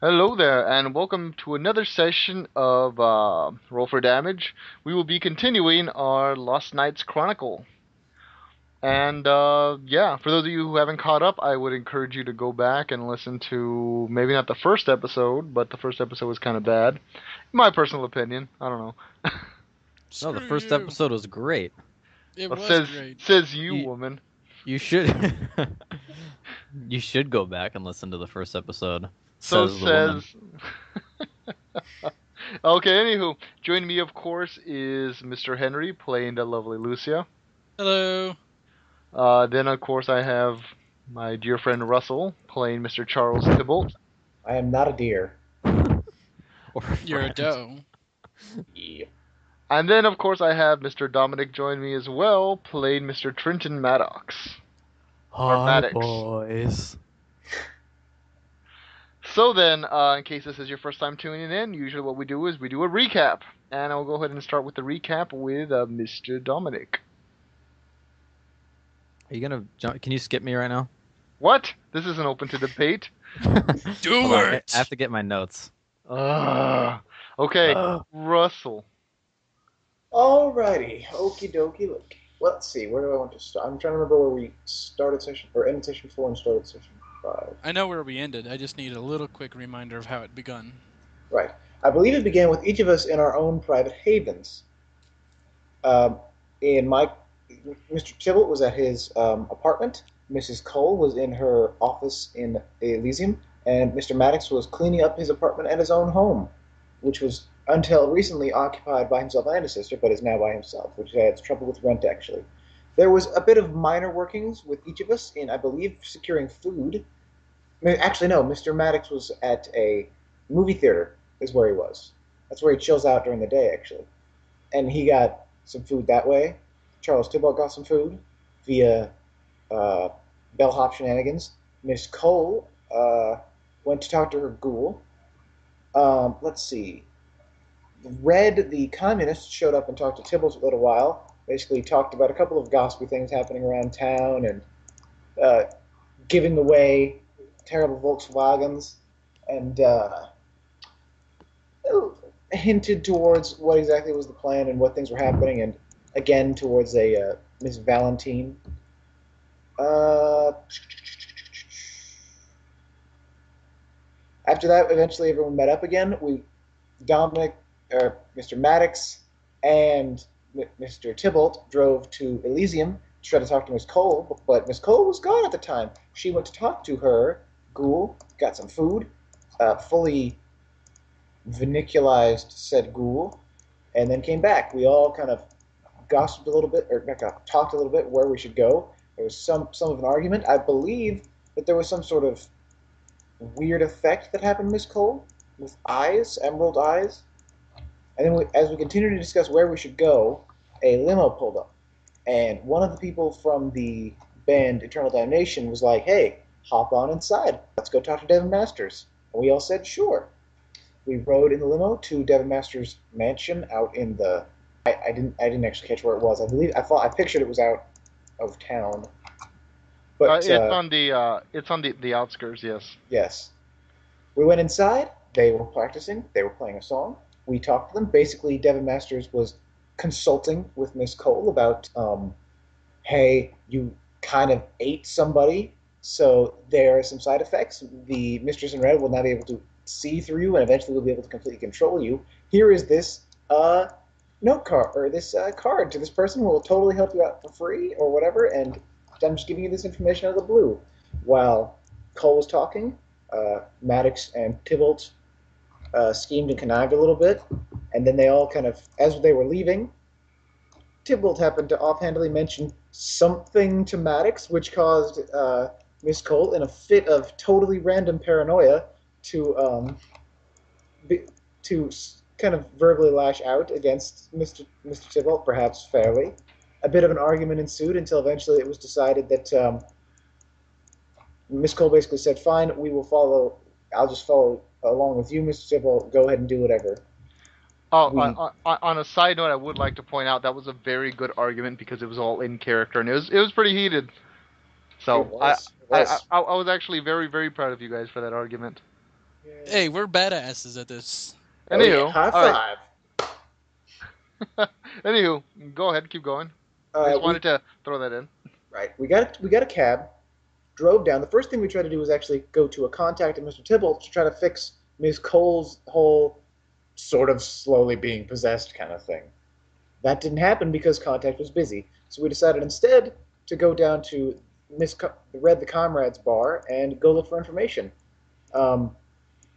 Hello there, and welcome to another session of Roll for Damage. We will be continuing our Lost Knights Chronicle. And yeah, for those of you who haven't caught up, I would encourage you to go back and listen to maybe not the first episode, but the first episode was kind of bad. My personal opinion. I don't know. No, the Screw first you. episode was great. It Well, was says great. says you, You woman. you should you should go back and listen to the first episode, So says the woman. says. Okay, anywho, joining me, of course, is Mr. Henry playing the lovely Lucia. Hello. Then, of course, I have my dear friend Russell playing Mr. Charles Tybalt. I am not a deer. Or You're a friend. doe. Yeah. And then, of course, I have Mr. Dominic join me as well, playing Mr. Trenton Maddox. Hi, Maddox. boys. So then, in case this is your first time tuning in, usually what we do is we do a recap. And I'll go ahead and start with the recap with Mr. Dominic. Are you gonna jump? Can you skip me right now? What? This isn't open to debate. Do Hold on, it. I have to get my notes. Okay, Ugh. Russell. Alrighty. Okie dokie. Look. Let's see. Where do I want to start? I'm trying to remember where we started session, or ended session 4 and started session 5. I know where we ended. I just need a little quick reminder of how it begun. Right. I believe it began with each of us in our own private havens. In my, Mr. Tybalt was at his apartment. Mrs. Cole was in her office in Elysium, and Mr. Maddox was cleaning up his apartment at his own home, which was until recently occupied by himself and his sister, but is now by himself, which had trouble with rent, actually. There was a bit of minor workings with each of us in, I believe, securing food. Actually, no, Mr. Maddox was at a movie theater, is where he was. That's where he chills out during the day, actually. And he got some food that way. Charles Tybalt got some food via bellhop shenanigans. Miss Cole went to talk to her ghoul. Let's see. Red, the communist, showed up and talked to Tybalt a little while. Basically, talked about a couple of gossipy things happening around town and giving away terrible Volkswagens and hinted towards what exactly was the plan and what things were happening, and again towards a Miss Valentine. After that, eventually everyone met up again. Dominic, Mr. Maddox, and Mr. Tybalt drove to Elysium to try to talk to Miss Cole, but Miss Cole was gone at the time. She went to talk to her ghoul, got some food, fully viniculized said ghoul, and then came back. We all kind of gossiped a little bit, or talked a little bit where we should go. There was some of an argument. I believe that there was some sort of weird effect that happened to Miss Cole with eyes, emerald eyes. And then as we continued to discuss where we should go, a limo pulled up. And one of the people from the band Eternal Damnation was like, hey, hop on inside. Let's go talk to Devin Masters. And we all said, sure. We rode in the limo to Devin Masters' mansion out in the... I didn't actually catch where it was. I pictured it was out of town. But It's on the outskirts. Yes. yes. We went inside. They were practicing. They were playing a song. We talked to them. Basically, Devin Masters was consulting with Miss Cole about, hey, you kind of ate somebody, so there are some side effects. The Mistress in Red will now be able to see through you, and eventually will be able to completely control you. Here is this note card, or this card to this person who will totally help you out for free, or whatever, and I'm just giving you this information out of the blue. While Cole was talking, Maddox and Tybalt schemed and connived a little bit, and then they all kind of, as they were leaving, Tybalt happened to offhandedly mention something to Maddox, which caused Miss Cole, in a fit of totally random paranoia, to kind of verbally lash out against Mr. Tybalt, perhaps fairly. A bit of an argument ensued until eventually it was decided that Miss Cole basically said, fine, we will follow, I'll just follow along with you, Mr. Tybalt, go ahead and do whatever. On a side note, I would like to point out that was a very good argument because it was all in character and it was pretty heated. So It was. I was actually very, very proud of you guys for that argument. Hey, we're badasses at this. Oh, yeah. Anywho, High all right. five. Anywho, go ahead, keep going. I just wanted to throw that in. We got a cab, drove down. The first thing we tried to do was actually go to a contact at Mr. Tybalt to try to fix Ms. Cole's whole sort of slowly being possessed kind of thing. That didn't happen because contact was busy. So we decided instead to go down to Red the Comrade's bar and go look for information. Um,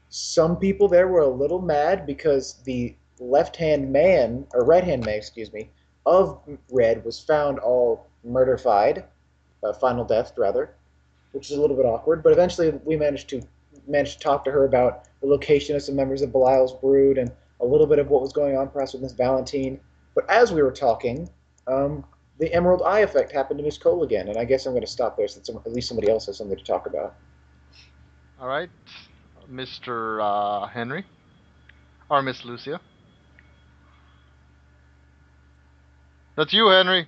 some people there were a little mad because the left-hand man, or right-hand man, excuse me, of Red was found all murder-fied, final death rather, which is a little bit awkward. But eventually, we managed to talk to her about the location of some members of Belial's brood and a little bit of what was going on, perhaps with Miss Valentine. But as we were talking, the Emerald Eye effect happened to Miss Cole again, and I guess I'm going to stop there since at least somebody else has something to talk about. All right, Mr. Henry, or Miss Lucia. That's you, Henry.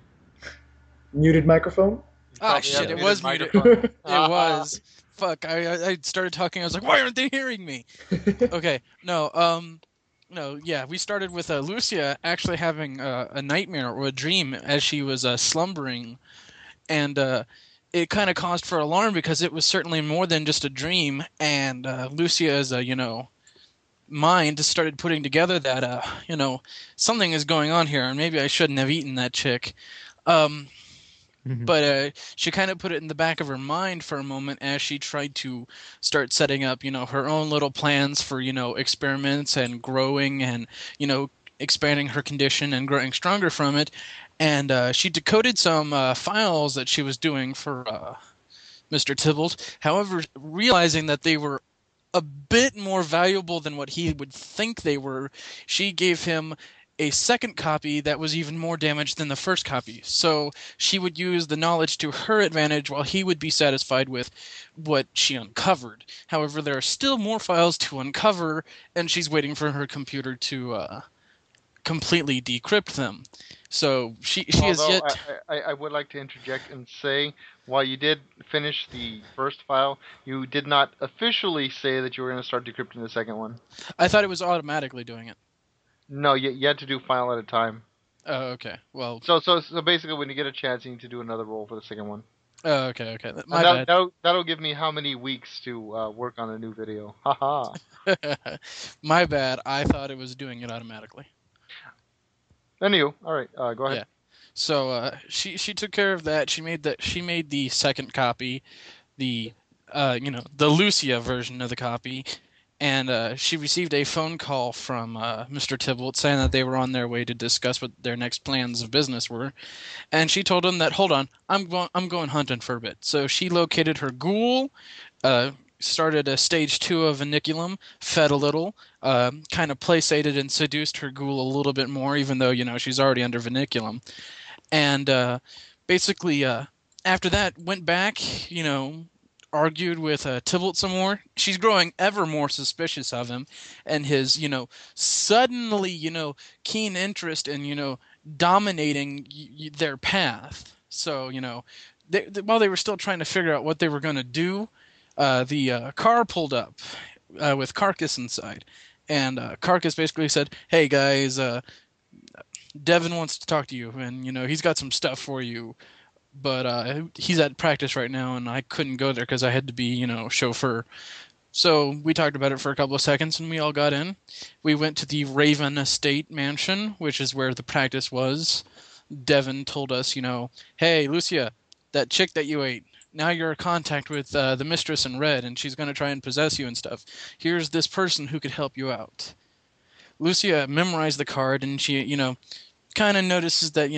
Muted microphone? Ah, shit, it was muted. microphone. It was. Fuck, I started talking, I was like, why aren't they hearing me? Okay, we started with Lucia actually having a nightmare or a dream as she was slumbering, and it kind of caused for alarm because it was certainly more than just a dream, and Lucia's, mind started putting together that, something is going on here, and maybe I shouldn't have eaten that chick. But she kind of put it in the back of her mind for a moment as she tried to start setting up, her own little plans for, experiments and growing and, expanding her condition and growing stronger from it. And she decoded some files that she was doing for Mr. Tybalt. However, realizing that they were a bit more valuable than what he would think they were, she gave him a second copy that was even more damaged than the first copy. So she would use the knowledge to her advantage while he would be satisfied with what she uncovered. However, there are still more files to uncover, and she's waiting for her computer to completely decrypt them. So she has yet... I would like to interject and say, while you did finish the first file, you did not officially say that you were going to start decrypting the second one. I thought it was automatically doing it. No, you had to do file at a time. Oh, okay. Well. So basically, when you get a chance, you need to do another roll for the second one. Oh, okay. My bad. bad. That'll give me how many weeks to work on a new video. Haha. My bad. I thought it was doing it automatically. Anywho, all right. Go ahead. Yeah. So she took care of that. She made the second copy, the Lucia version of the copy. And she received a phone call from Mr. Tybalt saying that they were on their way to discuss what their next plans of business were. And she told him that, hold on, I'm going hunting for a bit. So she located her ghoul, started a stage 2 of Iniculum, fed a little, kind of placated and seduced her ghoul a little bit more, even though, she's already under Viniculum. And basically, after that, went back, argued with Tybalt some more. She's growing ever more suspicious of him and his, suddenly, keen interest in, dominating their path. So, while they were still trying to figure out what they were going to do, the car pulled up with Carcass inside. And Carcass basically said, hey, guys, Devin wants to talk to you, and, he's got some stuff for you. But he's at practice right now, and I couldn't go there because I had to be, chauffeur. So we talked about it for a couple of seconds, and we all got in. We went to the Raven Estate Mansion, which is where the practice was. Devin told us, hey, Lucia, that chick that you ate, now you're in contact with the mistress in red, and she's going to try and possess you and stuff. Here's this person who could help you out. Lucia memorized the card, and she, kind of notices that,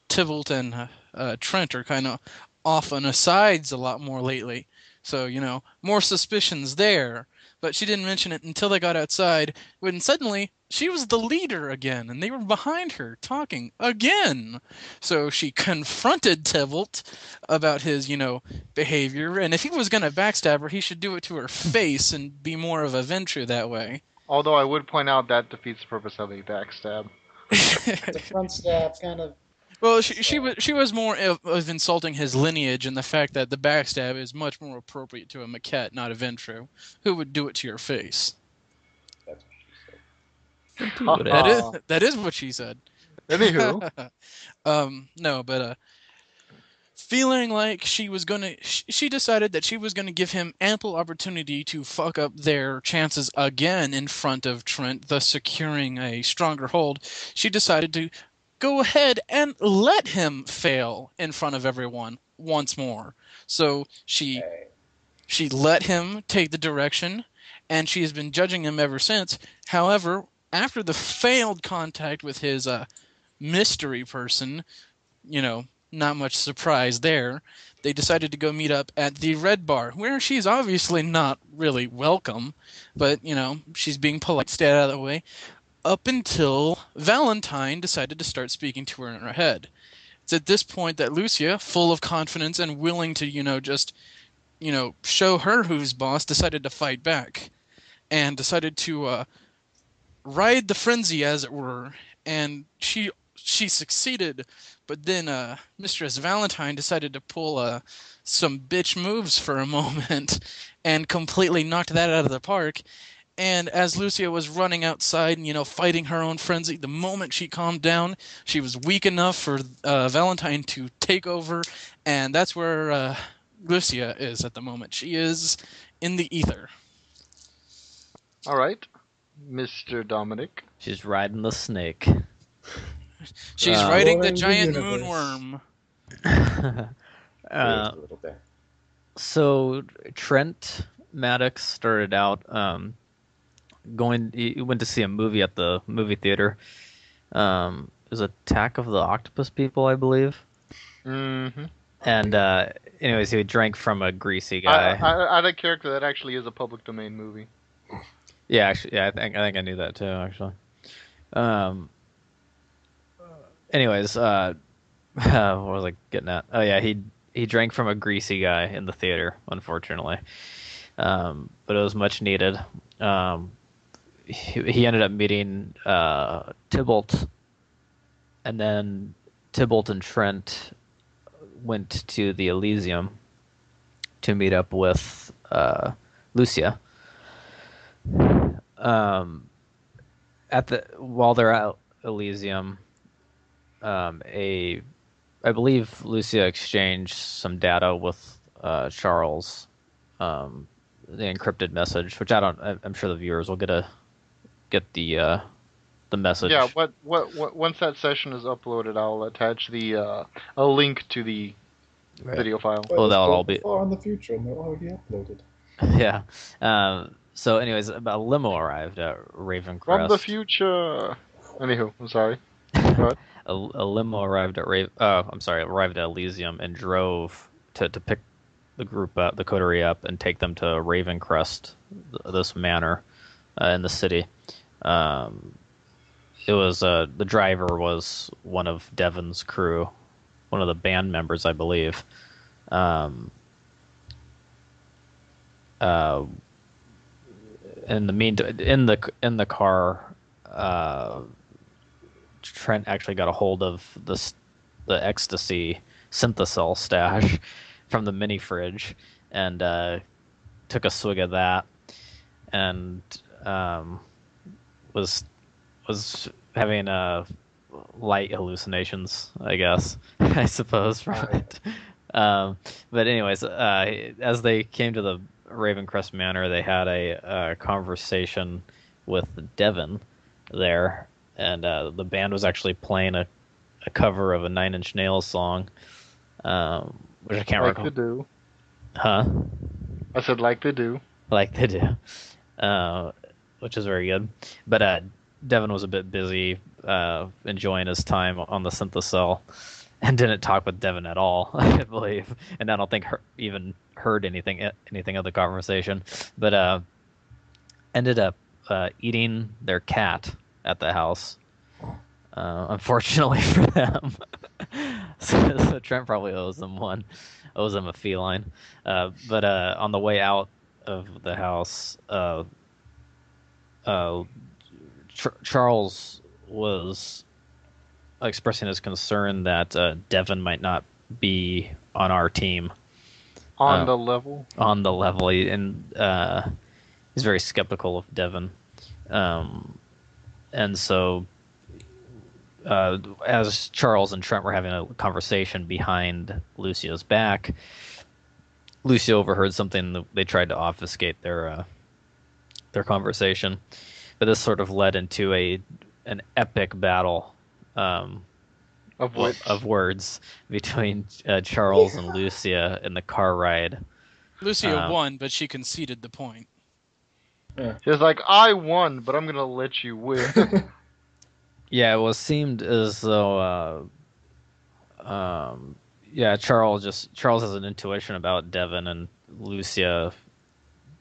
Tybalt and Trent are kind of off on the sides a lot more lately. So, more suspicions there. But she didn't mention it until they got outside, when suddenly she was the leader again, and they were behind her talking again. So she confronted Tybalt about his, behavior, and if he was going to backstab her, he should do it to her face and be more of a venture that way. Although I would point out that defeats the purpose of a backstab. The front stab kind of... Well, she was more of insulting his lineage and the fact that the backstab is much more appropriate to a maquette, not a Ventru, who would do it to your face. That's what she said. Do it. That is what she said. Anywho, No, but feeling like she decided that she was gonna give him ample opportunity to fuck up their chances again in front of Trent, thus securing a stronger hold. She decided to go ahead and let him fail in front of everyone once more. So she let him take the direction, and she has been judging him ever since. However, after the failed contact with his mystery person, not much surprise there. They decided to go meet up at the Red Bar, where she's obviously not really welcome, but, she's being polite, stay out of the way, up until Valentine decided to start speaking to her in her head. It's at this point that Lucia, full of confidence and willing to, just, show her who's boss, decided to fight back and decided to ride the frenzy, as it were, and she succeeded, but then Mistress Valentine decided to pull some bitch moves for a moment and completely knocked that out of the park. And as Lucia was running outside and, fighting her own frenzy, the moment she calmed down, she was weak enough for Valentine to take over, and that's where Lucia is at the moment. She is in the ether. all right, Mr. Dominic. She's riding the snake. She's riding the Roaring the giant universe. moonworm. A little bit. So Trent Maddox started out he went to see a movie at the movie theater. It was Attack of the Octopus People, I believe. Mm-hmm. And anyways, he drank from a greasy guy. I had a character that actually is a public domain movie. Yeah, actually, yeah, I think I knew that too, actually. Anyways, what was I getting at? Oh yeah, he drank from a greasy guy in the theater, unfortunately. But it was much needed. He ended up meeting Tybalt, and then Tybalt and Trent went to the Elysium to meet up with Lucia. While they're at Elysium, I believe Lucia exchanged some data with Charles, the encrypted message, which I'm sure the viewers will get the message. Yeah, what once that session is uploaded, I'll attach a link to the video file. Oh, that'll all be far in the future, and they're already uploaded. Yeah. So, anyways, a limo arrived at Ravencrest. From the future. Anywho, I'm sorry. What? A limo arrived at arrived at Elysium and drove to pick the group up, the coterie up, and take them to Ravencrest, this manor in the city. It was the driver was one of Devon's crew, one of the band members, I believe. In the car, Trent actually got a hold of the ecstasy synthesol stash from the mini fridge and took a swig of that, and was having light hallucinations, I guess, I suppose, from it. But anyways, as they came to the Ravencrest Manor, they had a conversation with Devon there, and the band was actually playing a cover of a Nine Inch Nails song, which I can't recall. Like they do. Huh? I said like they do. Like they do. Which is very good. But Devon was a bit busy enjoying his time on the synthesol and didn't talk with Devon at all, I believe. And I don't think even heard anything of the conversation. But ended up eating their cat at the house. Unfortunately for them. so Trent probably owes them a feline. But on the way out of the house, Charles was expressing his concern that Devin might not be on our team On the level. on the level, and he's very skeptical of Devin. And so, as Charles and Trent were having a conversation behind Lucia's back, Lucia overheard something that they tried to obfuscate their conversation. But this sort of led into an epic battle of words between Charles and Lucia in the car ride. Lucia won, but she conceded the point. She was like, "I won, but I'm gonna let you win." Yeah, it seemed as though, Charles has an intuition about Devin, and Lucia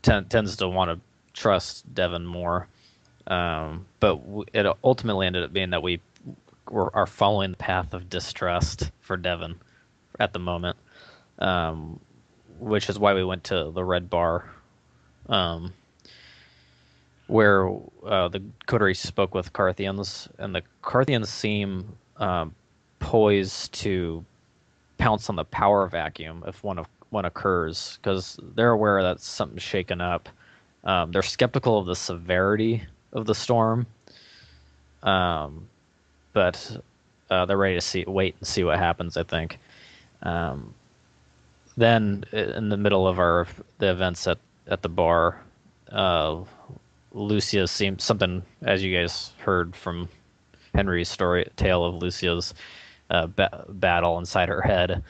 tends to want to trust Devin more. But it ultimately ended up being that we are following the path of distrust for Devin at the moment, which is why we went to the Red Bar, where the coterie spoke with Carthians, and the Carthians seem poised to pounce on the power vacuum if one occurs, because they're aware that something's shaken up. They're skeptical of the severity of the storm, but they're ready to wait and see what happens, I think. Then, in the middle of the events at the bar, Lucia seemed something, as you guys heard from Henry's tale of Lucia's battle inside her head.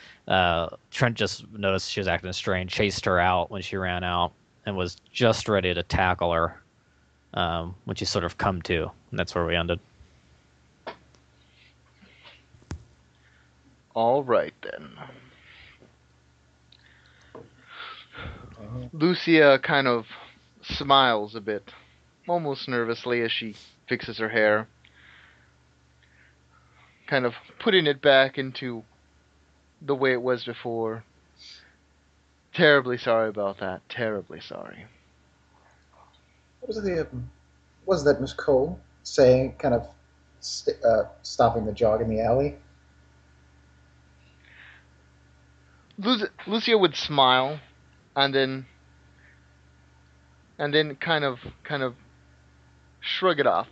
Trent just noticed she was acting strange, chased her out when she ran out, and was just ready to tackle her when she sort of come to. And that's where we ended. All right, then. Lucia kind of smiles a bit, almost nervously, as she fixes her hair, kind of putting it back into the way it was before. Terribly sorry about that. Terribly sorry. What was that Miss Cole saying, kind of stopping the jog in the alley? Lucia would smile, and then kind of shrug it off.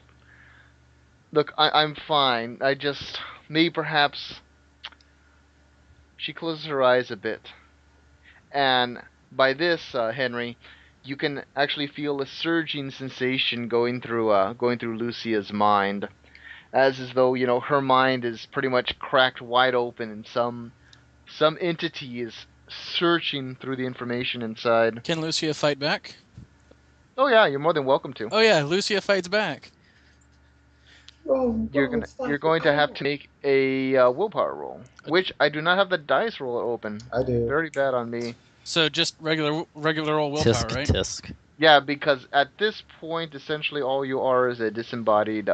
Look, I'm fine. I just, maybe perhaps, she closes her eyes a bit. And by this, Henry, you can actually feel a surging sensation going through Lucia's mind, as though, her mind is pretty much cracked wide open, and some entity is searching through the information inside. Can Lucia fight back? Oh yeah, you're more than welcome to. Oh yeah, Lucia fights back. You're going to have to make a willpower roll, which I do not have the dice roller open. I do. Very bad on me. So just regular roll willpower, Tisk, right? Tisk. Yeah, because at this point, essentially all you are is a disembodied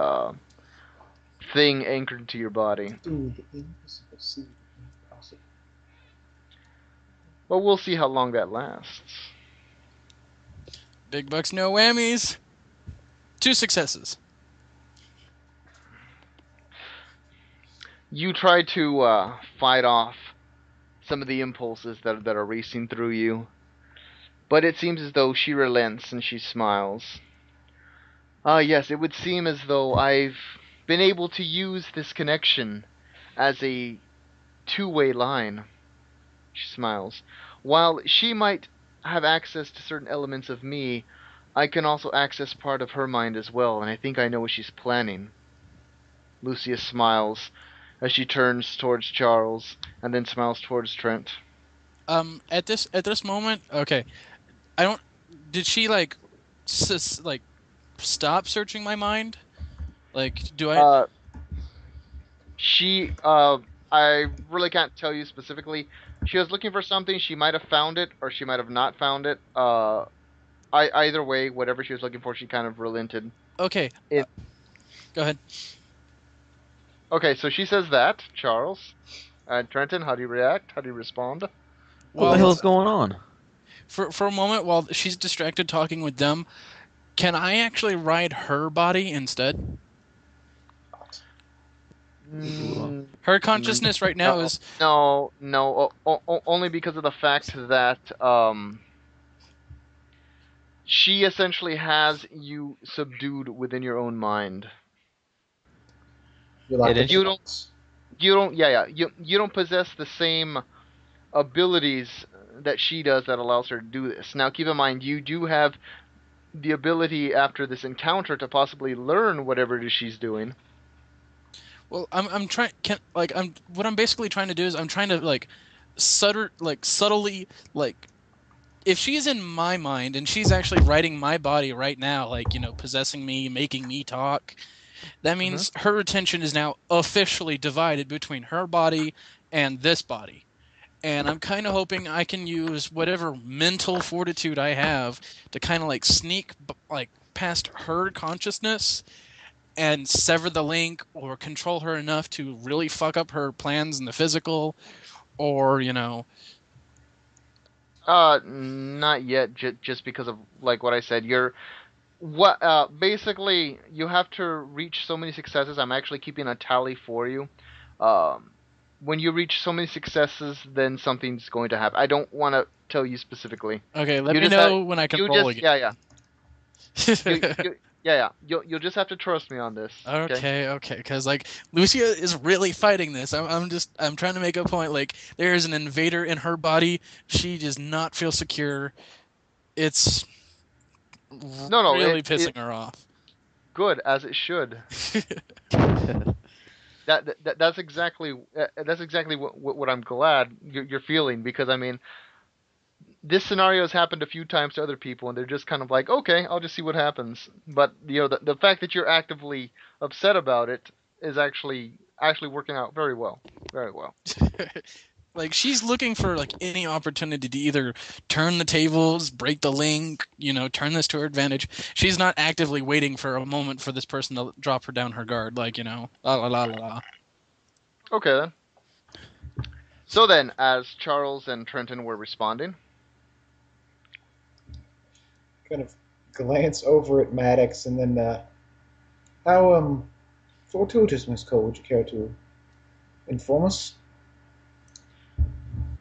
thing anchored to your body. Well, we'll see how long that lasts. Big bucks, no whammies. 2 successes. You try to fight off some of the impulses that are racing through you, but it seems as though she relents and she smiles. Yes, it would seem as though I've been able to use this connection as a two-way line. She smiles. While she might have access to certain elements of me, I can also access part of her mind as well, and I think I know what she's planning. Lucia smiles as she turns towards Charles, and then smiles towards Trent. At this moment, okay, I don't. Did she stop searching my mind? Like, do I? I really can't tell you specifically. She was looking for something. She might have found it, or she might have not found it. Either way, whatever she was looking for, she kind of relented. Okay. Go ahead. Okay, so she says that, Charles. Trenton, how do you react? How do you respond? What the hell's going on? For a moment, while she's distracted talking with them, can I actually ride her body instead? Mm, Her consciousness right now is no, only because of the fact that she essentially has you subdued within your own mind. You're locked It in is- You a don't, box. you don't possess the same abilities that she does that allows her to do this. Now, keep in mind, you do have the ability after this encounter to possibly learn whatever it is she's doing. well. I'm trying. Can like I'm what I'm basically trying to do is I'm trying to subtly if she's in my mind and she's actually writing my body right now, possessing me, making me talk, that means her attention is now officially divided between her body and this body. And I'm kind of hoping I can use whatever mental fortitude I have to kind of sneak past her consciousness and sever the link or control her enough to really fuck up her plans in the physical, or Not yet. Just because of like what I said. Basically, you have to reach so many successes. I'm actually keeping a tally for you. Um, when you reach so many successes, then something's going to happen. I don't want to tell you specifically. Okay, let You me just know have- when I can you roll just again. yeah. You'll just have to trust me on this. Okay, because Lucia is really fighting this. I'm trying to make a point. There is an invader in her body. She does not feel secure. It's No, really pissing her off. good as it should. That's exactly what I'm glad you're feeling, because I mean, this scenario has happened a few times to other people, and they're just kind of like, okay, I'll just see what happens. But the fact that you're actively upset about it is actually working out very well, very well. She's looking for any opportunity to either turn the tables, break the link, turn this to her advantage. She's not actively waiting for a moment for this person to drop her down her guard, la la la la la. Okay then. So then, as Charles and Trenton were responding, Kind of glance over at Maddox and then, how fortuitous, Miss Cole, would you care to inform us?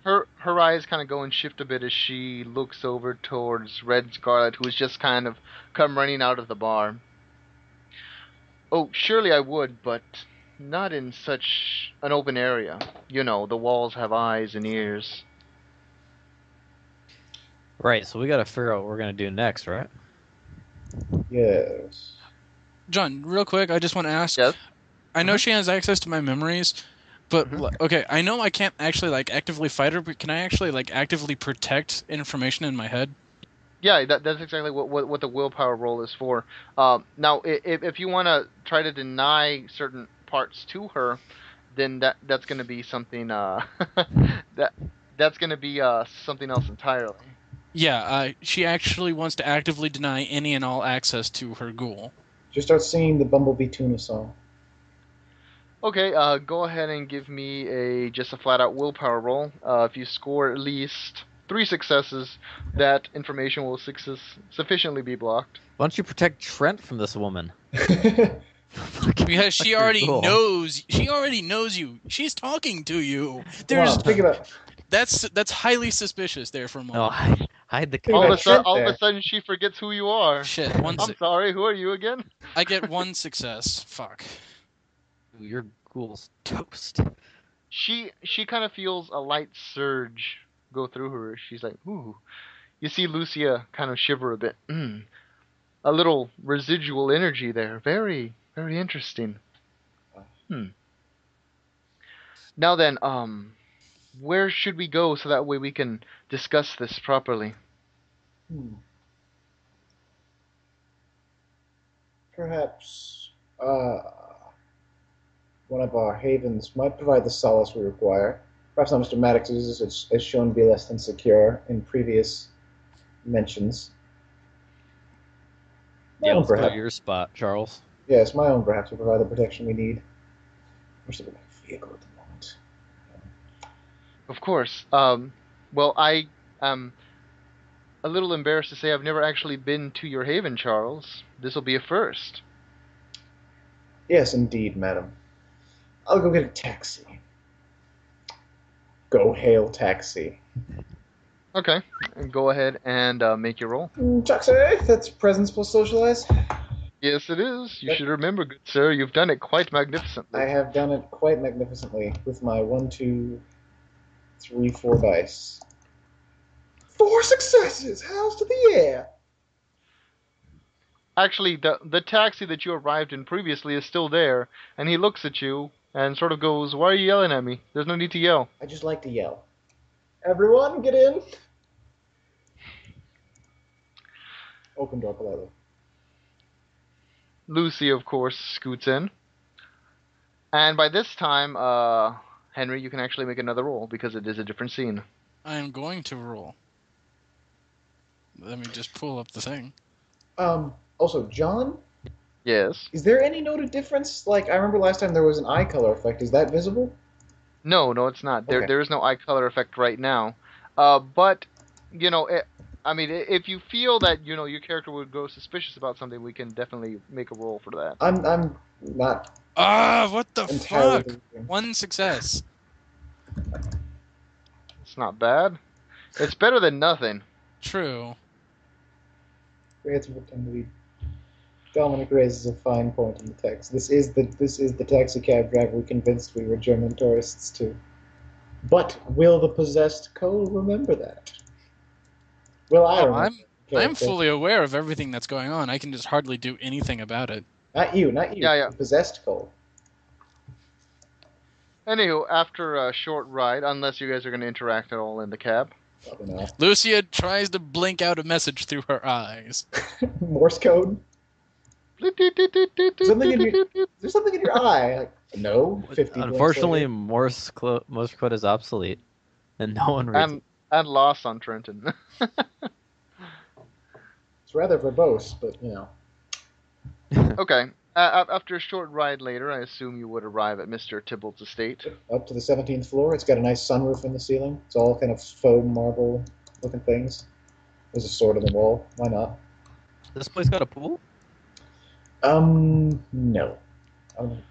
her eyes kind of go and shift a bit as she looks over towards Red Scarlet, who has just kind of come running out of the bar. Oh, surely I would, but not in such an open area. You know, the walls have eyes and ears. Right, so we got to figure out what we're gonna do next, right? Yes. John, real quick, I just want to ask. Yes? I know she has access to my memories, but okay, I know I can't actually actively fight her, but can I actually actively protect information in my head? Yeah, that's exactly what the willpower roll is for. Now, if you want to try to deny certain parts to her, then that's going to be something that's going to be something else entirely. Yeah, she actually wants to actively deny any and all access to her ghoul. Just start singing the Bumblebee Tuna song. Okay, go ahead and give me just a flat out willpower roll. If you score at least 3 successes, that information will sufficiently be blocked. Why don't you protect Trent from this woman? Because she That's already cool. knows. She already knows you. She's talking to you. Come on, think about That's highly suspicious there for a No, moment. hide the Think All about of, a color. sudden, all of there. a sudden, she forgets who you are. Shit, I'm sorry, who are you again? I get 1 success. Fuck. Your ghoul's toast. She kind of feels a light surge go through her. She's like, ooh. You see Lucia kind of shiver a bit. A little residual energy there. Very, very interesting. Now then, where should we go so that way we can discuss this properly? Perhaps one of our havens might provide the solace we require. Perhaps not Mr. Maddox's, as shown to be less than secure in previous mentions. My Yeah, own, let's go to perhaps. your spot, Charles. Yes, my own perhaps will provide the protection we need. We're still in a vehicle at the moment. Of course. Well, I am a little embarrassed to say I've never actually been to your haven, Charles. This will be a first. Yes, indeed, madam. I'll go get a taxi. Go hail taxi. Okay, and go ahead and make your roll. Taxi. That's presence plus socialize. Yes, it is. You Yep. should remember, good sir. You've done it quite I magnificently. have done it quite magnificently with my 1, 2, 3, 4 dice. 4 successes! House to the air! Actually, the taxi that you arrived in previously is still there, and he looks at you and sort of goes, "Why are you yelling at me? There's no need to yell." I just like to yell. Everyone, get in! Open door politely. Lucy, of course, scoots in. And by this time, Henry, you can actually make another roll because it is a different scene. I am going to roll. Let me just pull up the thing. Also, John, Yes. is there any noted difference? Like, I remember last time there was an eye color effect. Is that visible? No, it's not. Okay. There is no eye color effect right now. But, if you feel that, your character would grow suspicious about something, we can definitely make a roll for that. I'm not What the entirely fuck? 1 success. It's not bad. It's better than nothing. True. We had to pretend to be. Dominic raises a fine point in the text. This is the taxi cab driver we convinced we were German tourists to. But will the possessed Cole remember that? Will I remember? I'm fully aware of everything that's going on. I can just hardly do anything about it. Not you. Yeah. The possessed Cole. Anywho, after a short ride, unless you guys are going to interact at all in the cab. Probably not. Lucia tries to blink out a message through her eyes. Morse code. Is there something in your eye? Like, no. 50 Unfortunately, Morse code is obsolete, and no one reads it. And lost on Trenton. It's rather verbose, but Okay. After a short ride later, I assume you would arrive at Mr. Tybalt's estate. Up to the 17th floor. It's got a nice sunroof in the ceiling. It's all kind of faux marble looking things. There's a sword on the wall. Why not? This place got a pool? No.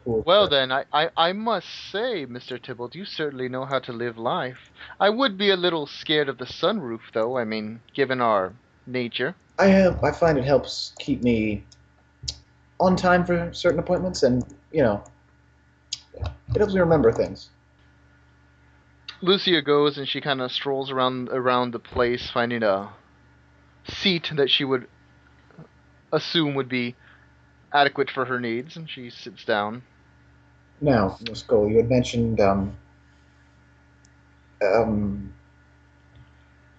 Well then, I must say, Mr. Tybalt, you certainly know how to live life. I would be a little scared of the sunroof, though. I mean, given our nature. I find it helps keep me on time for certain appointments, and it helps me remember things. Lucia goes and she kind of strolls around the place, finding a seat that she would assume would be adequate for her needs, and she sits down. Now, Miss Cole, you had mentioned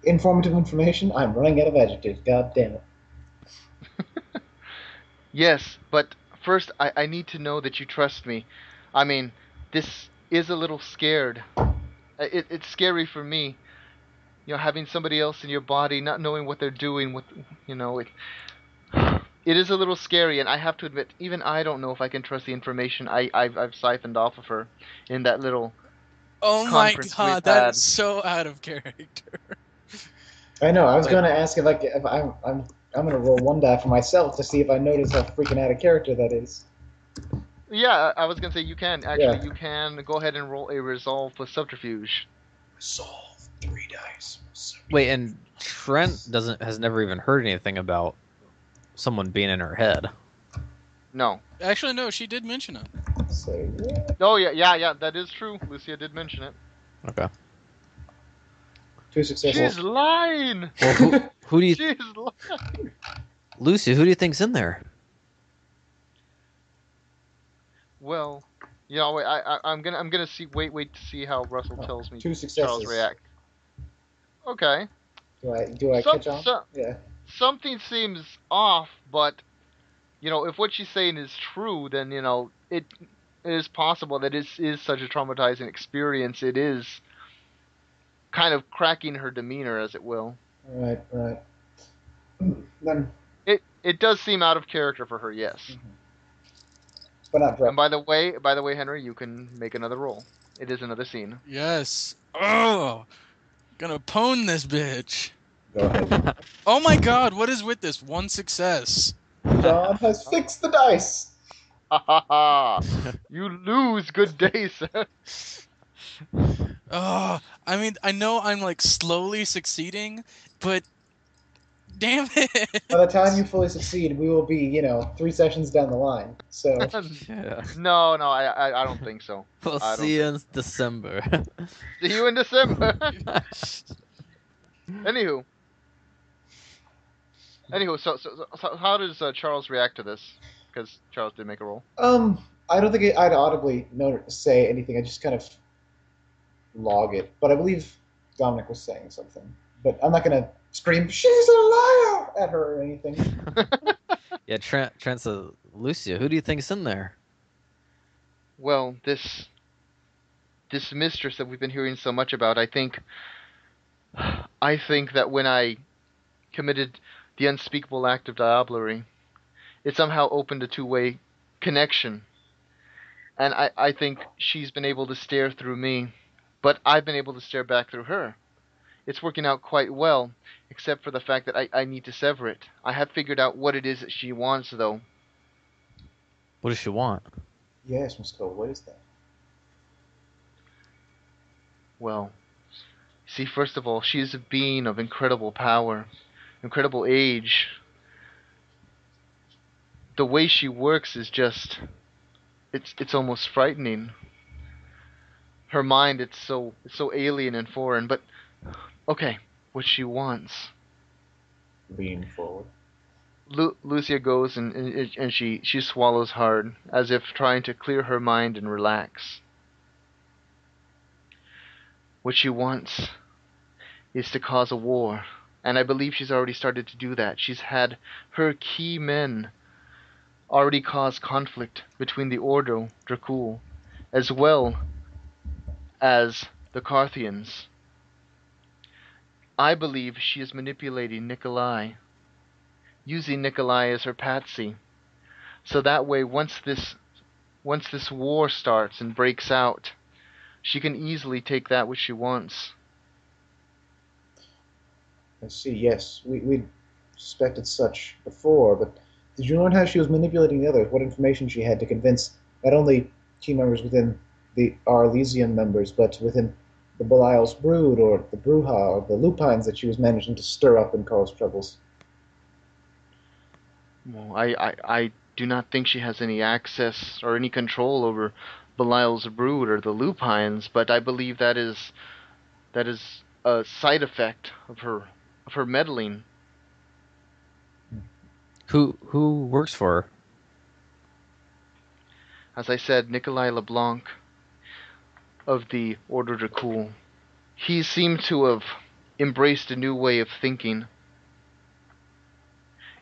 informative information. I'm running out of adjectives. God damn it. Yes, but first I need to know that you trust me. I mean, this is a little scared. It's scary for me. Having somebody else in your body, not knowing what they're doing. It is a little scary, and I have to admit, even I don't know if I can trust the information I've siphoned off of her in that little. Oh my god, that is so out of character. I know. I was going to ask if I'm going to roll one die for myself to see if I notice how freaking out of character that is. Yeah, I was going to say you can. Actually, Yeah. you can go ahead and roll a resolve plus subterfuge. Resolve 3 dice. Wait, and Trent has never even heard anything about someone being in her head. No. Actually, no, she did mention it. So, yeah. Oh, yeah, that is true. Lucia did mention it. Okay. 2 successes. She's lying! Well, who do you... She's lying! Lucy, who do you think's in there? Well, wait, I'm gonna see. Wait to see how Russell tells me 2 successes. Charles react. Okay. Do I catch on? Yeah. Something seems off, but if what she's saying is true, then it is possible that it is such a traumatizing experience. It is kind of cracking her demeanor, as it will. Right. Then. It does seem out of character for her, yes. Mm-hmm. But not drunk. And by the way, Henry, you can make another roll. It is another scene. Yes. Oh, gonna pwn this bitch. Go ahead. Oh my god, what is with this? 1 success. John has fixed the dice. ha ha ha! You lose. Good day, sir. Oh, I mean, I know I'm like slowly succeeding, but damn it! By the time you fully succeed, we will be, 3 sessions down the line. So, Yeah. No, I don't think so. We'll I don't see you think. in December. See you in December. Anywho, so how does Charles react to this? Because Charles did make a roll. I don't think I'd audibly say anything. I just kind of log it. But I believe Dominic was saying something. But I'm not going to scream, "She's a liar!" at her or anything. Yeah, Trent says, Lucia, who do you think's in there? Well, this mistress that we've been hearing so much about, I think that when I committed the unspeakable act of diablerie, it somehow opened a two-way connection. And I think she's been able to stare through me, but I've been able to stare back through her. It's working out quite well, except for the fact that I need to sever it. I have figured out what it is that she wants, though. What does she want? Yes, Miss Cole, what is that? Well, see, first of all, she is a being of incredible power, incredible age. The way she works is just, it's almost frightening. Her mind, it's so alien and foreign, but okay, what she wants. Lean forward. Lucia goes and she swallows hard, as if trying to clear her mind and relax. What she wants is to cause a war, and I believe she's already started to do that. She's had her key men already cause conflict between the Ordo Dracul, as well as the Carthians. I believe she is manipulating Nikolai, using Nikolai as her patsy, so that way once this war starts and breaks out, she can easily take that which she wants. I see, yes. We suspected such before, but did you learn how she was manipulating the others? What information she had to convince not only team members within our Elysium members, but within the Belial's brood, or the Bruja, or the Lupines that she was managing to stir up and cause troubles? Well, I do not think she has any access or any control over Belial's brood or the Lupines, but I believe that is a side effect of her meddling. Who works for her? As I said, Nikolai LeBlanc of the Ordre de Cool. He seemed to have embraced a new way of thinking.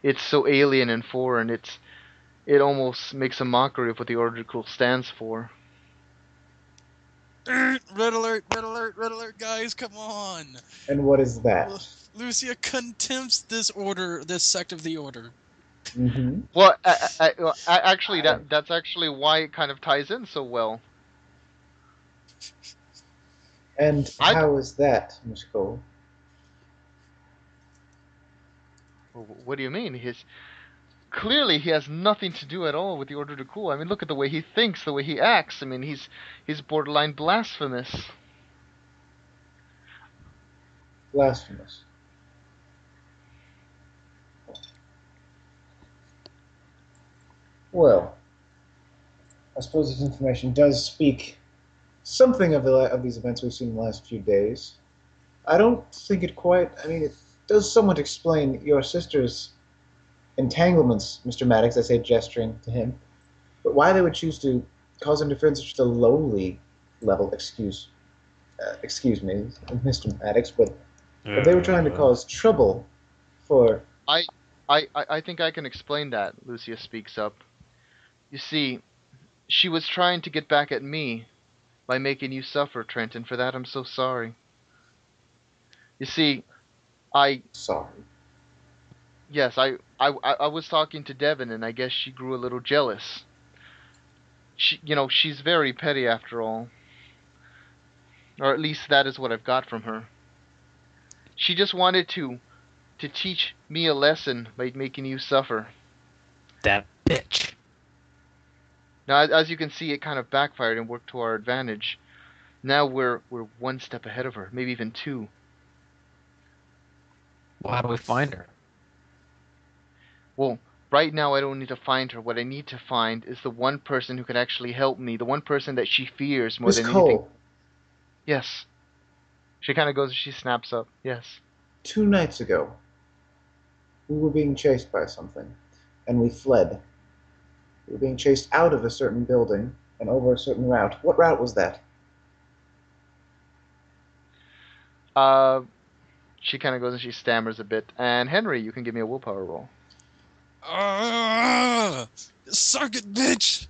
It's so alien and foreign, it almost makes a mockery of what the Ordre de Cool stands for. Red alert! Red alert! Red alert! Guys, come on! And what is that? Lucia contempts this order, this sect of the order. Mm-hmm. Well, actually, that's actually why it kind of ties in so well. And how is that, Miss Cole? What do you mean? Clearly he has nothing to do at all with the Ordre de Cool. I mean, look at the way he thinks, the way he acts. I mean, he's borderline blasphemous. Blasphemous. Well, I suppose this information does speak something of these events we've seen in the last few days. I don't think it quite. I mean, it does somewhat explain your sister's entanglements, Mr. Maddox, I say, gesturing to him. But why they would choose to cause interference at such a lowly level, excuse me, Mr. Maddox, but they were trying to cause trouble for. I think I can explain that. Lucia speaks up. You see, she was trying to get back at me by making you suffer, Trent, and for that I'm so sorry. You see, Sorry. Yes, I was talking to Devin, and I guess she grew a little jealous. She's very petty after all. Or at least that is what I've got from her. She just wanted to teach me a lesson by making you suffer. That bitch. Now, as you can see, it kind of backfired and worked to our advantage. Now we're one step ahead of her, maybe even two. Well, how do we find her? Well, right now I don't need to find her. What I need to find is the one person who can actually help me, the one person that she fears more Miss than anything. Cole, Yes. She kind of goes, she snaps up. Yes. 2 nights ago, we were being chased by something, and we fled. We were being chased out of a certain building and over a certain route. What route was that? Uh, she kind of goes and she stammers a bit. And Henry, you can give me a willpower roll. Suck it, bitch!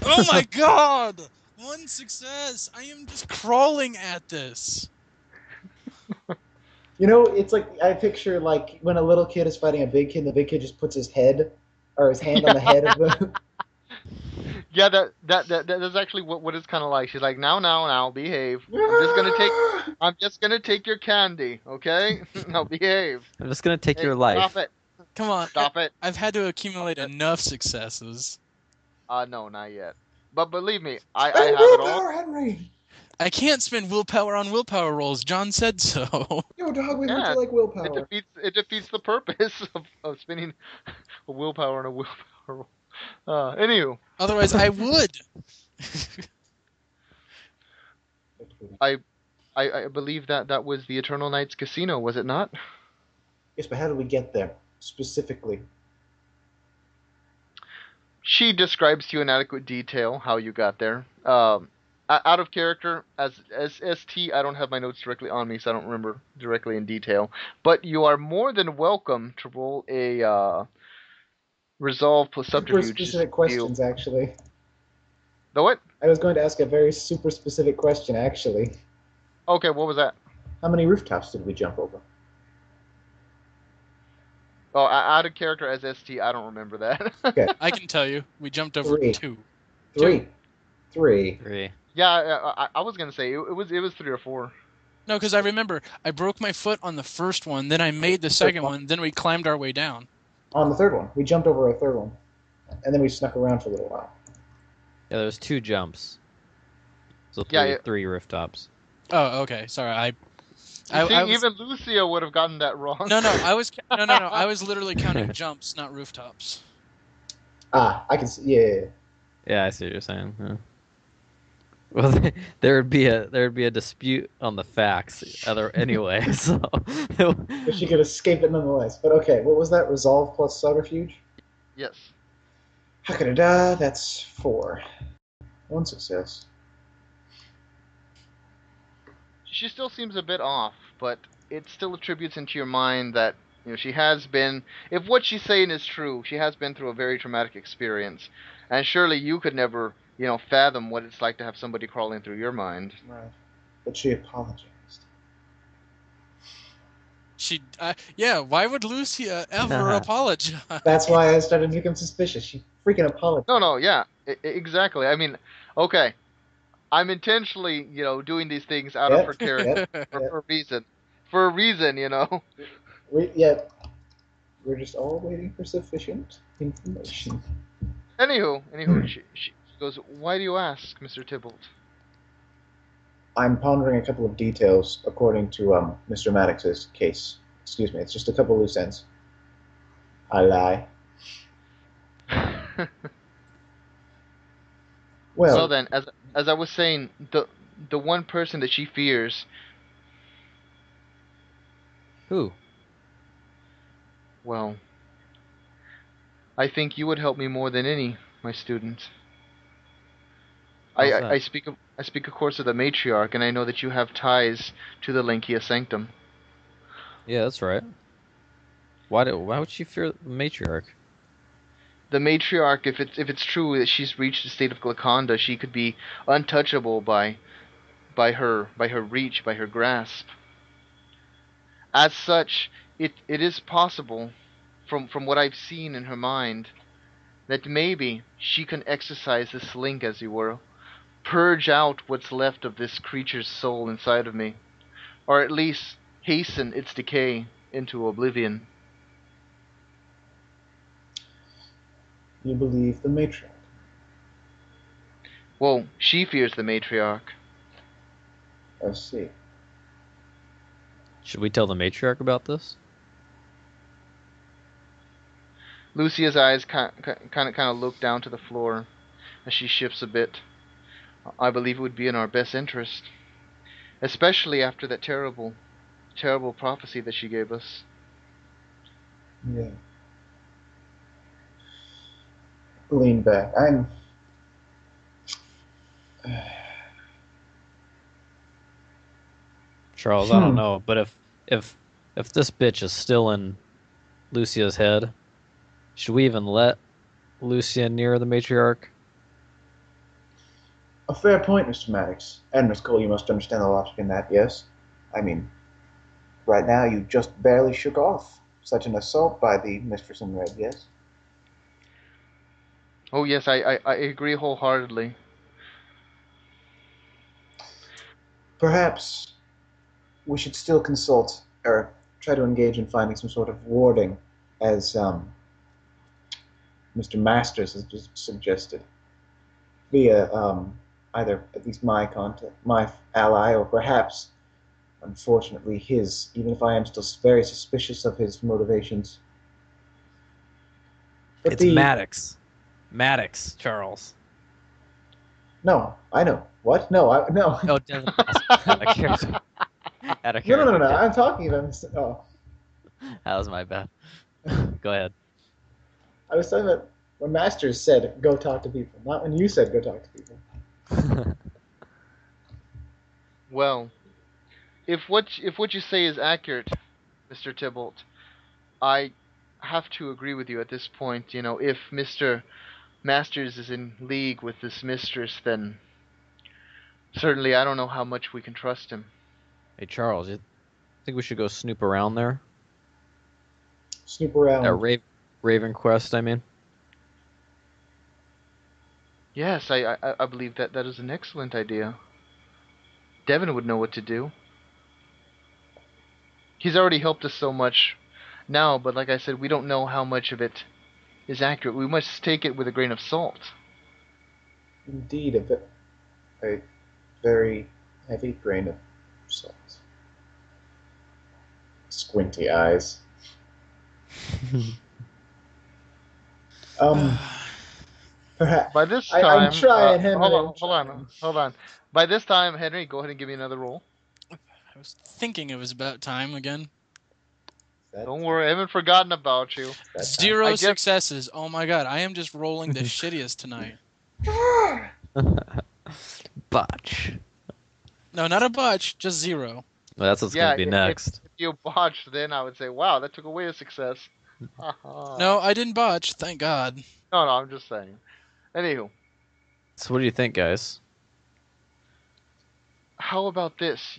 Oh my god! 1 success! I am just crawling at this. You know, it's like I picture like when a little kid is fighting a big kid, and the big kid just puts his head or his hand on the head of the. Yeah, that's actually what it's kind of like. She's like, now, behave. I'm just gonna take your candy, okay? Now behave. I'm just gonna take Hey, your life. Stop it. Come on. Stop it. I've had to accumulate enough successes. No, not yet. But believe me, I Spend have it all. willpower, Henry. I can't spend willpower on willpower rolls. John said so. Yo, dog, we heard Yeah, you like willpower. It defeats the purpose of spending a willpower on a willpower roll. Anywho, Otherwise, I would. I believe that was the Eternal Knights Casino, was it not? Yes, but how did we get there specifically? She describes to you in adequate detail how you got there. Out of character, as ST, I don't have my notes directly on me, so I don't remember directly in detail. But you are more than welcome to roll a resolve plus Super subterfuge. specific questions, actually. The what? I was going to ask a very super specific question, actually. Okay, what was that? How many rooftops did we jump over? Oh, out of character as ST, I don't remember that. Okay. I can tell you. We jumped over 3. 2. 3. 3. 3. Yeah, I was gonna say it was 3 or 4. No, because I remember I broke my foot on the first one, then I made the second one, then we climbed our way down. On the third one. We jumped over a third one. And then we snuck around for a little while. Yeah, there's 2 jumps. So 3, Yeah, 3 rooftops. Oh, okay. Sorry, I See, was, even Lucia would have gotten that wrong. No, I was literally counting jumps, not rooftops. Ah, I can see. Yeah. Yeah, I see what you're saying. Yeah. Well, there would be a dispute on the facts, anyway. So. But she could escape it nonetheless. But okay, what was that? Resolve plus subterfuge? Yes. Hakada, that's 4. 1 success. She still seems a bit off, but it still attributes into your mind that she has been. If what she's saying is true, she has been through a very traumatic experience, and surely you could never, fathom what it's like to have somebody crawling through your mind. Right. But she apologized. Yeah, why would Lucia ever apologize? That's why I started to become suspicious. She freaking apologized. No, yeah, exactly. I mean, okay, I'm intentionally, doing these things out of her character for a reason. For a reason, We're just all waiting for sufficient information. Anywho, she goes, "Why do you ask, Mr. Tybalt?" I'm pondering a couple of details according to Mr. Maddox's case. Excuse me, it's just a couple loose ends. I lie. Well then, as I was saying, the one person that she fears. Who? Well, I think you would help me more than any, my student. I speak of course of the Matriarch, and I know that you have ties to the Linkia Sanctum. Yeah, that's right. Why would she fear the Matriarch? The Matriarch, if it's true that she's reached the state of Glyconda, she could be untouchable by her reach, by her grasp. As such, it is possible, from what I've seen in her mind, that maybe she can exercise this link, as you were, purge out what's left of this creature's soul inside of me, or at least hasten its decay into oblivion. You believe the Matriarch? Well, she fears the matriarch. I see. Should we tell the matriarch about this? Lucia's eyes kind of look down to the floor as she shifts a bit. I believe it would be in our best interest, especially after that terrible, terrible prophecy that she gave us. Yeah. Lean back. I'm. Charles, I don't know, but if this bitch is still in Lucia's head, should we even let Lucia near the matriarch? A fair point, Mr. Maddox. And Miss Cole, you must understand the logic in that, yes? I mean, right now you just barely shook off such an assault by the Mistress in Red, yes? Oh yes, I agree wholeheartedly. Perhaps we should still consult or try to engage in finding some sort of warding, as Mr. Masters has just suggested, via either at least my contact, my ally, or perhaps, unfortunately, his. Even if I am still very suspicious of his motivations. But It's Maddox. Maddox, Charles. No, I know. What? No, no. Oh, Devin. Out of character. Out of character. No. I'm talking about Mr. Oh. That was my bad. Go ahead. I was talking about when Masters said, go talk to people, not when you said, go talk to people. Well, if what you say is accurate, Mr. Tybalt, I have to agree with you at this point. You know, if Mr. Masters is in league with this mistress, then certainly I don't know how much we can trust him. Hey, Charles, you think we should go snoop around there? Snoop around. Raven Quest, I mean. Yes, I believe that is an excellent idea. Devin would know what to do. He's already helped us so much now, but like I said, we don't know how much of it is accurate. We must take it with a grain of salt. Indeed, a very heavy grain of salt. Squinty eyes. Perhaps. By this time, I'm trying, Henry. Hold on. By this time, Henry, go ahead and give me another roll. I was thinking it was about time again. Don't worry, I haven't forgotten about you. Zero successes. Oh my god, I am just rolling the shittiest tonight. Botch. No, not a botch, just zero. Well, that's what's going to be next. If you botched, then I would say, wow, that took away a success. No, I didn't botch, thank god. No, I'm just saying. Anywho. So what do you think, guys? How about this?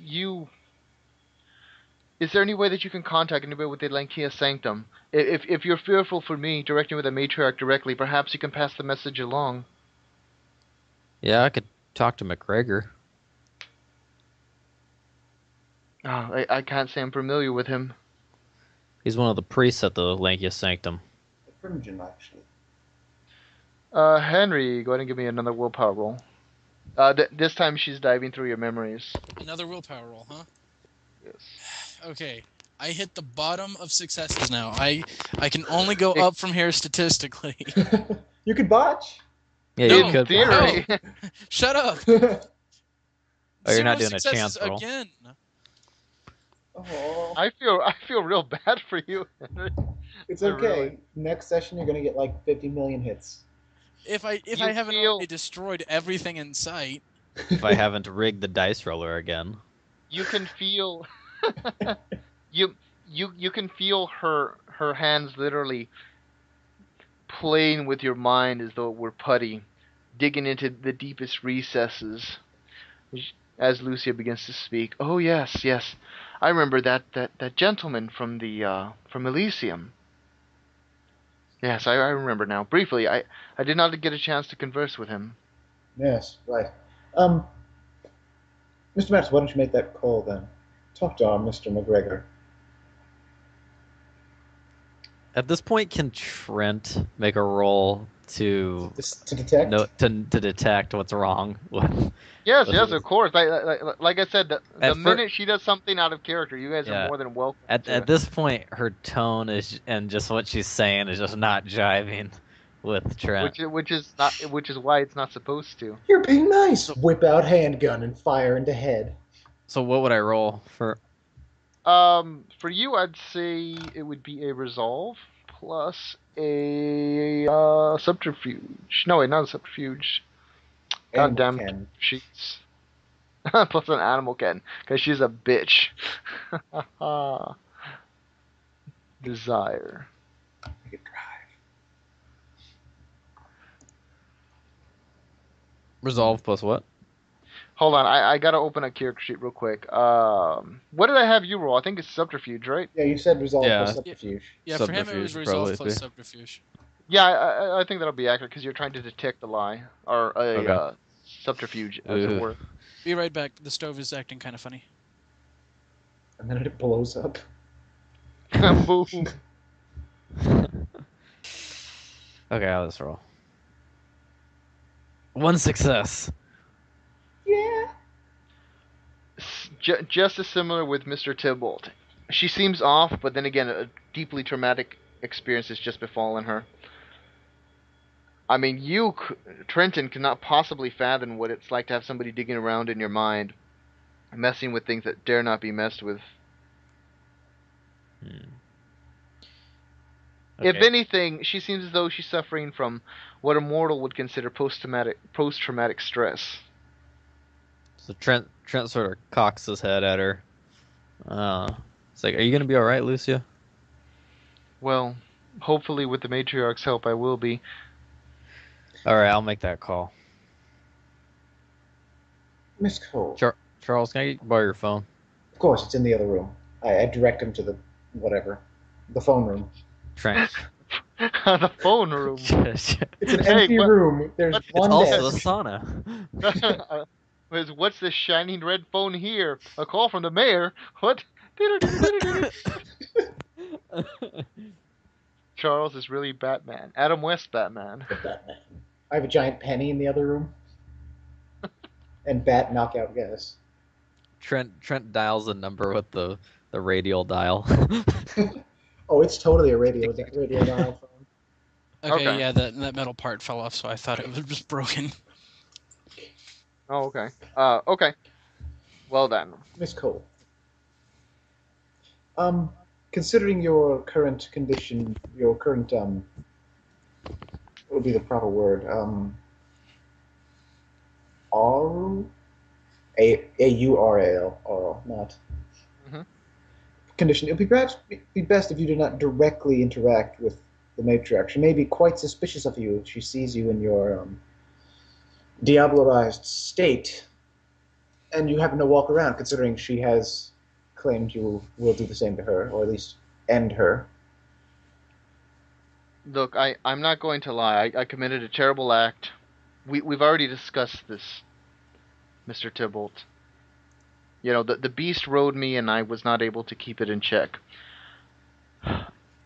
Is there any way that you can contact anybody with the Lankia Sanctum? If you're fearful for me directing with the Matriarch directly, perhaps you can pass the message along. Yeah, I could talk to McGregor. Oh, I can't say I'm familiar with him. He's one of the priests at the Lankius Sanctum. The Primogen, actually. Henry, go ahead and give me another willpower roll. This time she's diving through your memories. Another willpower roll, huh? Yes. Okay, I hit the bottom of successes now. I can only go up from here statistically. You could botch. Yeah, No, you could. Theory. No. Shut up. Oh, you're not doing a chance roll. Again. Oh. I feel real bad for you, Henry. It's okay. Really. Next session, you're gonna get like 50 million hits. If I haven't already destroyed everything in sight. If I haven't rigged the dice roller again. You can feel. you can feel her hands literally playing with your mind as though it were putty, digging into the deepest recesses. As Lucia begins to speak, oh yes, I remember that gentleman from from Elysium. Yes, I remember now. Briefly, I did not get a chance to converse with him. Yes, right. Mr. Max, why don't you make that call then? Talk to Mr. McGregor. At this point, can Trent make a roll to To detect. to detect what's wrong with. Yes, with yes, of course. Like I said, the At minute she does something out of character, you guys Yeah. are more than welcome At to. this point, her tone is and just what she's saying is just not jiving with Trent. Which is why it's not supposed to. You're being nice. Whip out handgun and fire into head. So what would I roll for? For you, I'd say it would be a resolve plus a subterfuge. No, wait, not a subterfuge. God Animal damn, Ken. she's plus an animal can, because she's a bitch. Desire. Make it drive. Resolve plus what? Hold on, I gotta open a character sheet real quick. What did I have you roll? I think it's subterfuge, right? Yeah, you said resolve Yeah. plus subterfuge. Yeah, for him it was Subterfuge, resolve probably, plus too. subterfuge. Yeah, I think that'll be accurate because you're trying to detect a lie or a Okay. subterfuge, as it Ugh. were. Be right back. The stove is acting kind of funny. And then it blows up. Boom. Okay, let's roll. 1 success. Yeah. Just as similar with Mr. Tybalt. She seems off, but then again, a deeply traumatic experience has just befallen her. I mean, you, Trenton, cannot possibly fathom what it's like to have somebody digging around in your mind, messing with things that dare not be messed with. Okay. If anything, she seems as though she's suffering from what a mortal would consider post-traumatic stress. So Trent sort of cocks his head at her. It's like, are you gonna be all right, Lucia? Well, hopefully with the Matriarch's help, I will be. All right, I'll make that call. Miss Cole. Charles, can I borrow your phone? Of course, it's in the other room. I direct him to the phone room. Trent. The phone room. It's an Hey, empty room. There's it's one also a desk. sauna. What's this shining red phone here? A call from the mayor? What? Charles is really Batman. Adam West Batman. The Batman. I have a giant penny in the other room. And bat knockout gas. Trent dials a number with the radial dial. Oh, it's totally a radio dial phone. Okay, Okay. yeah, that metal part fell off, so I thought it was broken. Oh, okay. Okay. Well then. Miss Cole. Considering your current condition, your current what would be the proper word? Aural? A-U-R-A-L, aural, not. Mhm. Condition. It would be perhaps be best if you did not directly interact with the matriarch. She may be quite suspicious of you if she sees you in your diablerized state, and you happen to walk around, considering she has claimed you will do the same to her, or at least end her. Look, I'm not going to lie. I committed a terrible act. We've already discussed this, Mr. Tybalt. You know, the beast rode me and I was not able to keep it in check.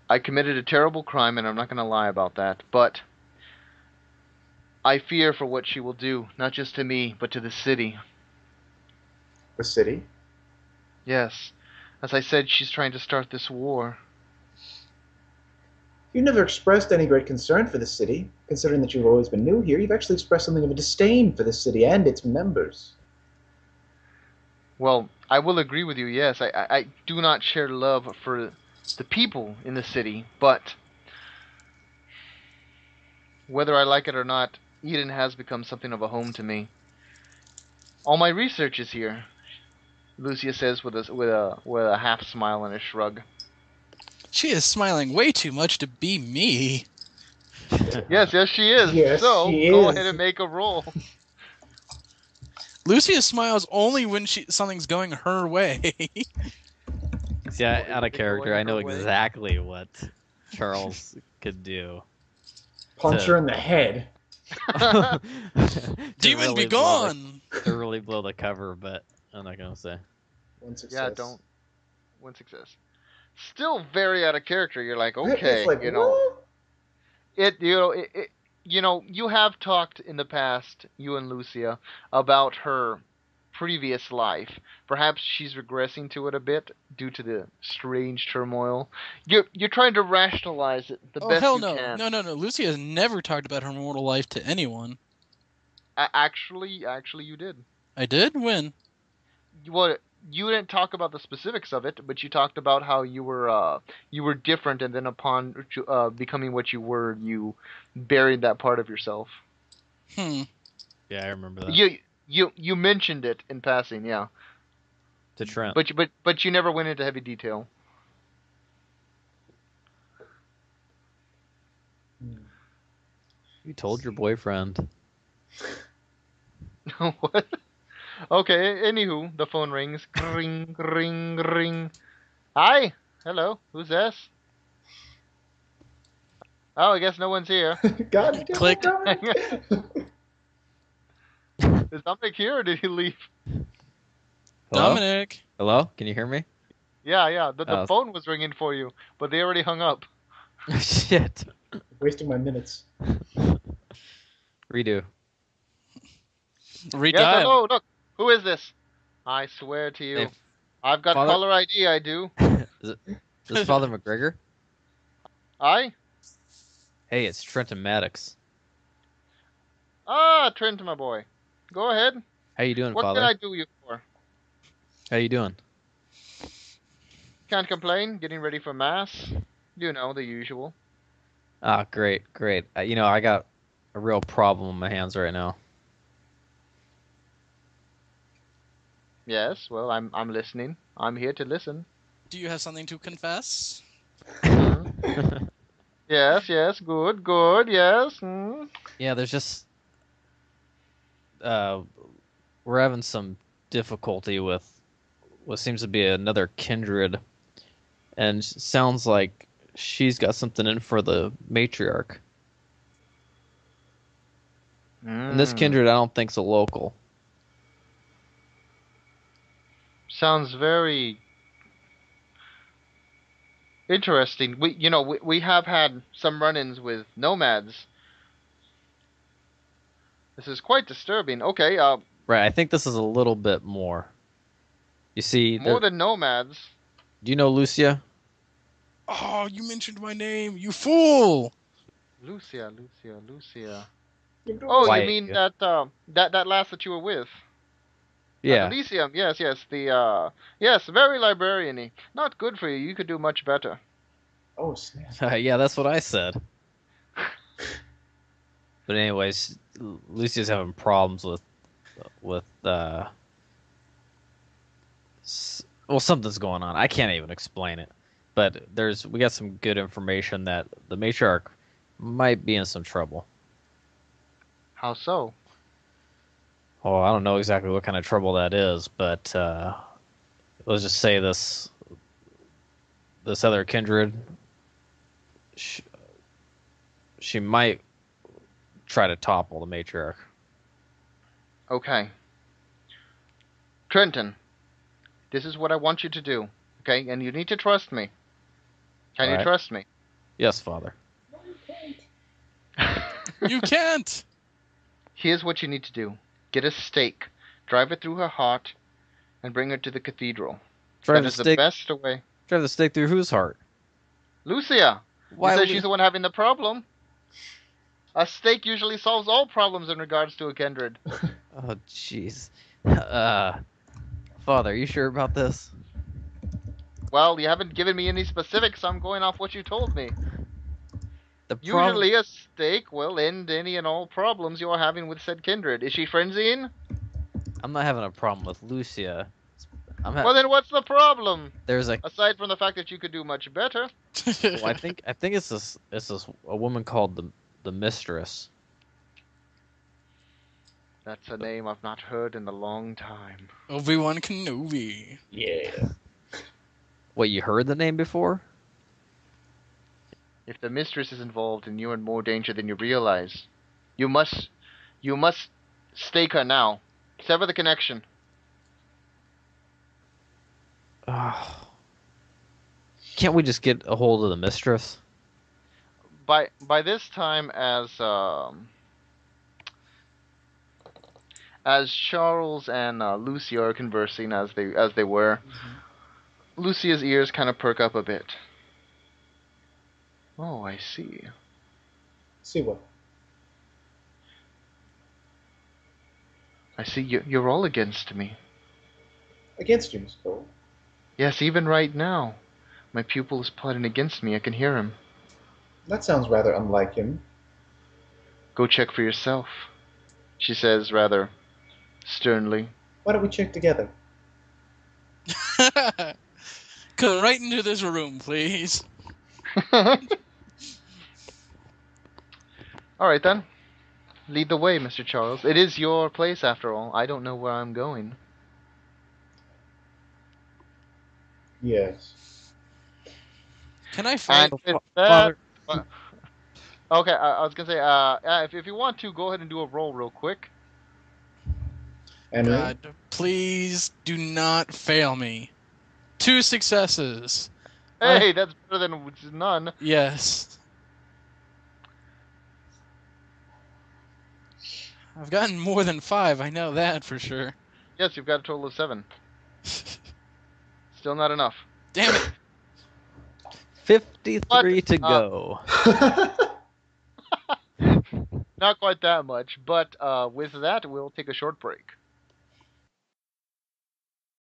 I committed a terrible crime and I'm not going to lie about that, but I fear for what she will do, not just to me, but to the city. The city? Yes. As I said, she's trying to start this war. You never expressed any great concern for the city, considering that you've always been new here. You've actually expressed something of a disdain for the city and its members. Well, I will agree with you, yes. I do not share love for the people in the city, but whether I like it or not, Eden has become something of a home to me. All my research is here, Lucia says with a half smile and a shrug. She is smiling way too much to be me. Yes, she is. Yes, so she go is. ahead and make a roll. Lucia smiles only when something's going her way. See, out of character, I know Going her way. exactly what Charles could do. Punch her in the head. To Demon really be blow gone! to really blow the cover, but I'm not gonna say. One success. Yeah, don't. One success. Still very out of character. You're like, It's okay, like, you know, what? you have talked in the past, you and Lucia, about her previous life. Perhaps she's regressing to it a bit due to the strange turmoil. You're trying to rationalize it the Oh best hell you no, can. no. Lucia has never talked about her mortal life to anyone. Actually, you did. I did? When? Well, you didn't talk about the specifics of it, but you talked about how you were different, and then upon becoming what you were, you buried that part of yourself. Hmm. Yeah, I remember that. You mentioned it in passing, yeah, To Trent. but you never went into heavy detail. You told your boyfriend. What? Okay. Anywho, the phone rings. Ring, ring, ring. Hi. Hello. Who's this? Oh, I guess no one's here. God damn Click. it, Dominic. Is Dominic here or did he leave? Hello? Dominic. Hello? Can you hear me? Yeah. The Oh. phone was ringing for you, but they already hung up. Shit. Wasting my minutes. Redo. Redial. Yes, hello. Look, who is this? I swear to you, Hey, I've got Father- caller ID. I do. Is this Father McGregor? I. Hey, it's Trenton Maddox. Ah, Trent, my boy. Go ahead. How you doing, What Father? can I do you for? How you doing? Can't complain. Getting ready for mass. You know the usual. Ah, great. I got a real problem on my hands right now. Yes. Well, I'm listening. I'm here to listen. Do you have something to confess? Mhm. Yes. Good. Yes. Mm. Yeah, there's just we're having some difficulty with what seems to be another kindred, and sounds like she's got something in for the matriarch. And this Mm. kindred, I don't think's a local. Sounds very interesting. We have had some run-ins with nomads. This is quite disturbing. Okay. Right, I think this is a little bit more. You see, More there. than nomads. Do you know Lucia? Oh, you mentioned my name, you fool! Lucia. You Oh, you Quiet, mean you. that last that you were with? At Yeah. Elysium, yes. Yes, very librarian-y. Not good for you. You could do much better. Oh, snap. Yeah, that's what I said. But anyways, Lucia's having problems with well, something's going on. I can't even explain it. But we got some good information that the matriarch might be in some trouble. How so? Oh, I don't know exactly what kind of trouble that is, but let's just say this other kindred, she might try to topple the matriarch. Okay. Trenton, this is what I want you to do. Okay? And you need to trust me. Can you Alright. trust me? Yes, Father. No, you can't. You can't! Here's what you need to do. Get a stake, drive it through her heart, and bring her to the cathedral. Drive That the is the stake. best way. Drive the stake through whose heart? Lucia! Why? You said she's the one having the problem. A stake usually solves all problems in regards to a kindred. Oh, jeez. Father, are you sure about this? Well, you haven't given me any specifics, so I'm going off what you told me. The problem. Usually a stake will end any and all problems you are having with said kindred. Is she frenzying? I'm not having a problem with Lucia. Well, then what's the problem? There's a. Aside from the fact that you could do much better. Well, I think it's this a woman called the mistress. That's a name I've not heard in a long time. Obi-Wan Kenobi. Yeah. What, you heard the name before? If the mistress is involved, then you're in more danger than you realize. You must stake her now. Sever the connection. Oh. Can't we just get a hold of the mistress? by this time, as Charles and Lucia are conversing as they were, Lucia's ears kind of perk up a bit. Oh, I see. See what? I see you're all against me. Against you, Miss Cole. Yes, even right now. My pupil is plotting against me. I can hear him. That sounds rather unlike him. Go check for yourself, she says rather sternly. Why don't we check together? Come right into this room, please. Alright then. Lead the way, Mr. Charles. It is your place, after all. I don't know where I'm going. Yes. Can I find And with Father? that, okay, I was gonna say, if you want to, go ahead and do a roll real quick. And God, please do not fail me. 2 successes. Hey, that's better than none. Yes. I've gotten more than 5, I know that for sure. Yes, you've got a total of 7. Still not enough. Damn it. 53 to go. Not quite that much, but with that, we'll take a short break.